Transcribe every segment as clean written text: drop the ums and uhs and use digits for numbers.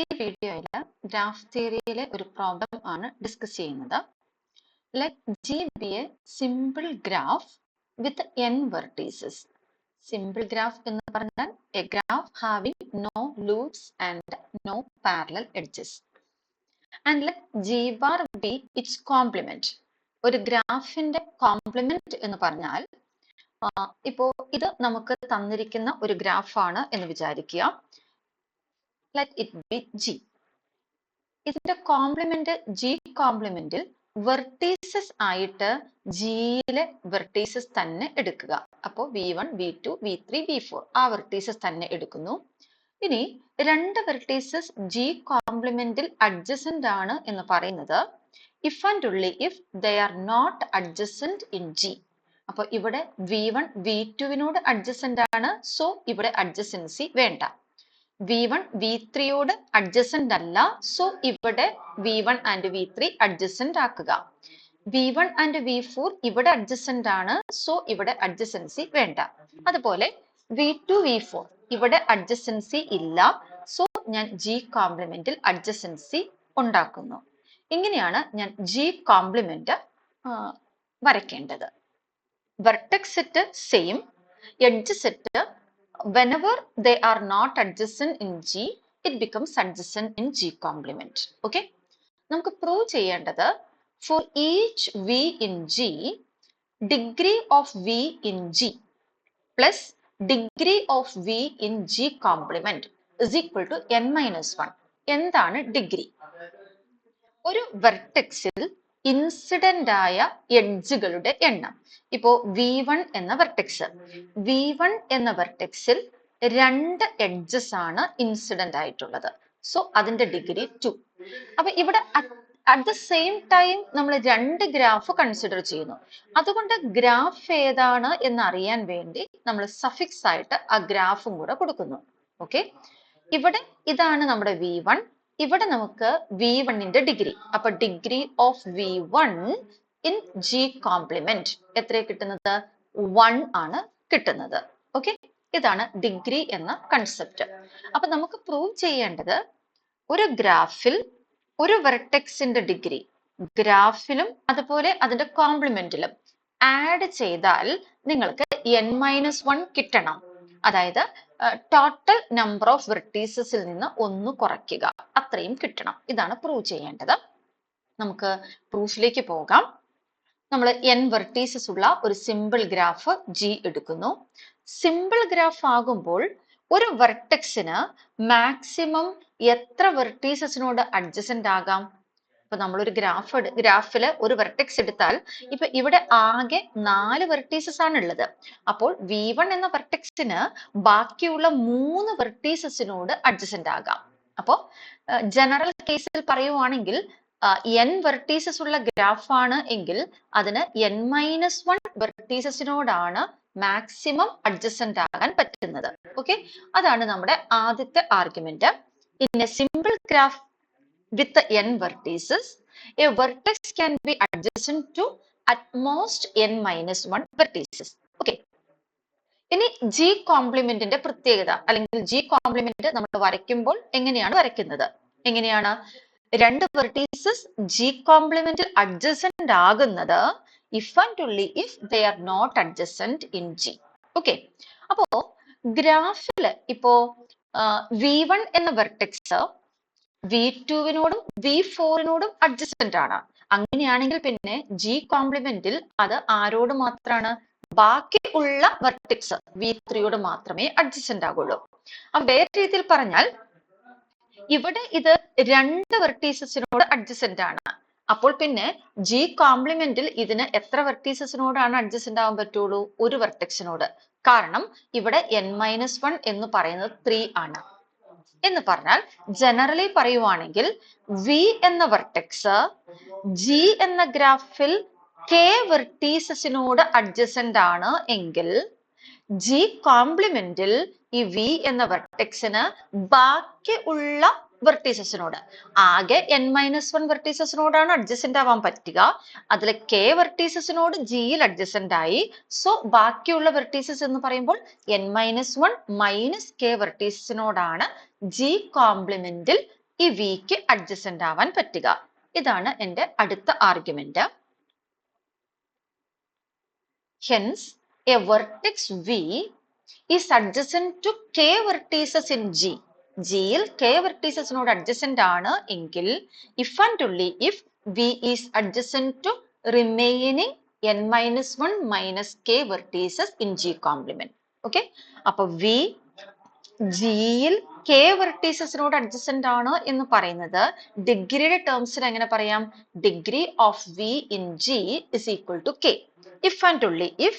ഈ വീഡിയോയിൽ ഗ്രാഫ് തിയറിയിലെ ഒരു പ്രോബ്ലം ആണ് ഡിസ്കസ് ചെയ്യുന്നത്. Let G be a simple graph with n vertices. Simple graph എന്ന് പറഞ്ഞാൽ a graph having no loops and no parallel edges. And let G bar be its complement. ഒരു ഗ്രാഫിന്റെ complement എന്ന് പറഞ്ഞാൽ ഇപ്പോ ഇത് നമുക്ക് തന്നിരിക്കുന്ന ഒരു ഗ്രാഫാണ് എന്ന് വിചാരിക്കുക. Let it be G. ഇതിന്റെ കോംപ്ലിമെന്റ് G കോംപ്ലിമെന്റിൽ വെർട്ടീസസ് ആയിട്ട് ജിയിലെ വെർട്ടീസസ് തന്നെ എടുക്കുക. അപ്പോൾ V1, V2, V3, V4 ആ വെർട്ടീസസ് തന്നെ എടുക്കുന്നു. ഇനി രണ്ട് വെർട്ടീസസ് G കോംപ്ലിമെന്റിൽ അഡ്ജസന്റ് ആണ് എന്ന് പറയുന്നത് if and only if they are not adjacent in G. അപ്പോൾ ഇവിടെ V1 V2വിനോട് അഡ്ജസന്റ് ആണ്, സോ ഇവിടെ അഡ്ജസൻസി വേണ്ട. V1 V3യോട് അഡ്ജസന്റ് അല്ല, സോ ഇവിടെ V1 ആൻഡ് V3 അഡ്ജസന്റ് ആക്കുക. V1 ആൻഡ് V4 ഇവിടെ അഡ്ജസന്റ് ആണ്, സോ ഇവിടെ അഡ്ജസൻസി വേണ്ട. അതുപോലെ V2 V4 ഇവിടെ അഡ്ജസൻസി ഇല്ല, സോ ഞാൻ G കോംപ്ലിമെന്റിൽ അഡ്ജസൻസി ഉണ്ടാക്കുന്നു. ഇങ്ങനെയാണ് ഞാൻ G കോംപ്ലിമെന്റ് വരയ്ക്കേണ്ടത്. Vertex set same, edge set whenever they are not adjacent in G, it becomes adjacent in G complement. Okay, നമുക്ക് പ്രൂവ് ചെയ്യേണ്ടത് for each V in G, degree of V in G plus degree of V in G complement is equal to n minus 1. എന്താണ് degree? ഒരു വെർട്ടെക്സിൽ incident ആയ എഡ്ജുകളുടെ എണ്ണം. ഇപ്പോ V1 എന്ന vertex, V1 എന്ന വെർട്ടെക്സിൽ രണ്ട് എഡ്ജസ് ആണ് ഇൻസിഡന്റ് ആയിട്ടുള്ളത്, സോ അതിന്റെ ഡിഗ്രി 2. അപ്പൊ ഇവിടെ അറ്റ് ദ സെയിം ടൈം നമ്മൾ രണ്ട് ഗ്രാഫ് കൺസിഡർ ചെയ്യുന്നു. അതുകൊണ്ട് ഗ്രാഫ് ഏതാണ് എന്ന് അറിയാൻ വേണ്ടി നമ്മൾ സഫിക്സ് ആയിട്ട് ആ ഗ്രാഫും കൂടെ കൊടുക്കുന്നു. ഓക്കെ, ഇവിടെ ഇതാണ് നമ്മുടെ V1, ഇവിടെ നമുക്ക് V1ന്റെ ഡിഗ്രി. അപ്പൊ degree of V1 in G complement എത്ര കിട്ടുന്നത്? 1 ആണ് കിട്ടുന്നത്. ഓക്കെ, ഇതാണ് ഡിഗ്രി എന്ന കൺസെപ്റ്റ്. അപ്പൊ നമുക്ക് പ്രൂവ് ചെയ്യേണ്ടത് ഒരു ഗ്രാഫിൽ ഒരു വെർട്ടെക്സിന്റെ ഡിഗ്രി ഗ്രാഫിലും അതുപോലെ അതിന്റെ കോംപ്ലിമെന്റിലും ആഡ് ചെയ്താൽ നിങ്ങൾക്ക് n-1 കിട്ടണം. അതായത് ടോട്ടൽ നമ്പർ ഓഫ് വെർട്ടീസസിൽ നിന്ന് 1 കുറയ്ക്കുക, അത്രയും കിട്ടണം. ഇതാണ് പ്രൂവ് ചെയ്യേണ്ടത്. നമുക്ക് പ്രൂഫിലേക്ക് പോകാം. നമ്മൾ n വെർട്ടീസസ് ഉള്ള ഒരു സിമ്പിൾ ഗ്രാഫ് G എടുക്കുന്നു. സിമ്പിൾ ഗ്രാഫ് ആകുമ്പോൾ ഒരു വെർട്ടെക്സിന് മാക്സിമം എത്ര വെർട്ടീസസിനോട് അഡ്ജസന്റ് ആകാം? ഇപ്പൊ നമ്മളൊരു ഗ്രാഫില് ഒരു വെർട്ടെക്സ് എടുത്താൽ ഇപ്പൊ ഇവിടെ ആകെ 4 വെർട്ടീസസ് ആണ് ഉള്ളത്. അപ്പോൾ V1 എന്ന വെർട്ടെക്സിന് ബാക്കിയുള്ള 3 വെർട്ടീസസിനോട് അഡ്ജസന്റ് ആകാം. അപ്പോൾ ജനറൽ കേസിൽ പറയുവാണെങ്കിൽ n വെർട്ടീസസ് ഉള്ള ഗ്രാഫ് ആണ് എങ്കിൽ അതിന് n-1 വെർട്ടീസസിനോടാണ് മാക്സിമം അഡ്ജസന്റ് ആകാൻ പറ്റുന്നത്. ഓക്കെ, അതാണ് നമ്മുടെ ആദ്യത്തെ argument. In A simple graph with n vertices, a vertex can be adjacent to at most n-1 vertices. Okay, ഇനി G കോംപ്ലിമെന്റിന്റെ പ്രത്യേകത അല്ലെങ്കിൽ G കോംപ്ലിമെന്റ് നമ്മൾ വരയ്ക്കുമ്പോൾ എങ്ങനെയാണ് വരയ്ക്കുന്നത്? എങ്ങനെയാണ്? രണ്ട് വെർട്ടീസസ് G കോംപ്ലിമെന്റിൽ അഡ്ജസന്റ് ആകുന്നത് if and only if they are not adjacent in G. Okay, അപ്പോ ഗ്രാഫില് ഇപ്പോ V1 എന്ന വെർട്ടെക്സ് V2വിനോടും V4നോടും അഡ്ജസന്റ് ആണ്. അങ്ങനെയാണെങ്കിൽ പിന്നെ G കോംപ്ലിമെന്റിൽ അത് ആരോട് മാത്രമാണ്? ബാക്കി ഉള്ള വെർട്ടെക്സ് V3യോട് മാത്രമേ അഡ്ജസന്റ് ആകുള്ളൂ. അപ്പൊ വേറെ രീതിയിൽ പറഞ്ഞാൽ ഇവിടെ ഇത് രണ്ട് വെർട്ടീസസിനോട് അഡ്ജസന്റ് ആണ്. അപ്പോൾ പിന്നെ G കോംപ്ലിമെന്റിൽ ഇതിന് എത്ര വെർട്ടീസസിനോടാണ് അഡ്ജസന്റ് ആവാൻ പറ്റുള്ളൂ? ഒരു വെർട്ടെക്സിനോട്. കാരണം ഇവിടെ n-1 എന്ന് പറയുന്നത് 3 ആണ്. എന്ന് പറഞ്ഞാൽ ജനറലി പറയുവാണെങ്കിൽ V എന്ന വെർട്ടെക്സ് G എന്ന ഗ്രാഫിൽ K വെർട്ടീസസിനോട് അഡ്ജസന്റ് ആണ് എങ്കിൽ G കോംപ്ലിമെന്റിൽ ഈ V എന്ന വെർട്ടെക്സിന് ബാക്കി ഉള്ള വെർട്ടീസസിനോട് ആകെ n-1 വെർട്ടീസസിനോടാണ് അഡ്ജസന്റ് ആവാൻ പറ്റുക. അതിൽ K വെർട്ടീസസിനോട് Gയിൽ അഡ്ജസന്റ് ആയി. സോ ബാക്കിയുള്ള വെർട്ടീസസ് എന്ന് പറയുമ്പോൾ n-1 മൈനസ് K വെർട്ടീസസിനോടാണ് G കോംപ്ലിമെന്റിൽ ഈ വിക്ക് അഡ്ജസന്റ് ആവാൻ പറ്റുക. ഇതാണ് എൻ്റെ അടുത്ത argument. Hence, a vertex V is adjacent to k vertices in G. ജിയിൽ k verticesനോട് adjacent ആണ് എങ്കിൽ if and only if V is adjacent to remaining n-1 minus k vertices in G complement. Okay? അപ്പോൾ V ജിയിൽ k verticesനോട് adjacent ആണ് എന്ന് പറയുന്നത് ഡിഗ്രിയുടെ ടേംസിൽ എങ്ങനെ പറയാം? Degree of V in G is equal to k. If and only if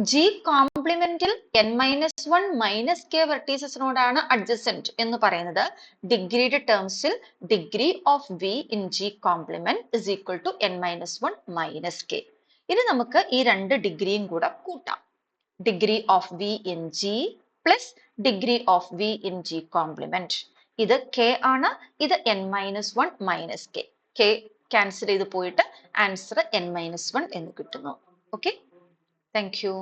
G കോംപ്ലിമെന്റിൽ n-1 minus k വെർട്ടീസസിനോടാണ് അഡ്ജസന്റ് എന്ന് പറയുന്നത് ഡിഗ്രിയുടെ ടേംസിൽ degree of V in G complement is equal to n-1 minus k. ഇനി നമുക്ക് ഈ രണ്ട് ഡിഗ്രിയും കൂടെ കൂട്ടാം. Degree of V in G plus degree of V in G complement. ഇത് k ആണ്, ഇത് n-1 minus k. k cancel ചെയ്ത് പോയിട്ട് ആൻസർ n-1 എന്ന് കിട്ടുന്നു. Okay, thank you.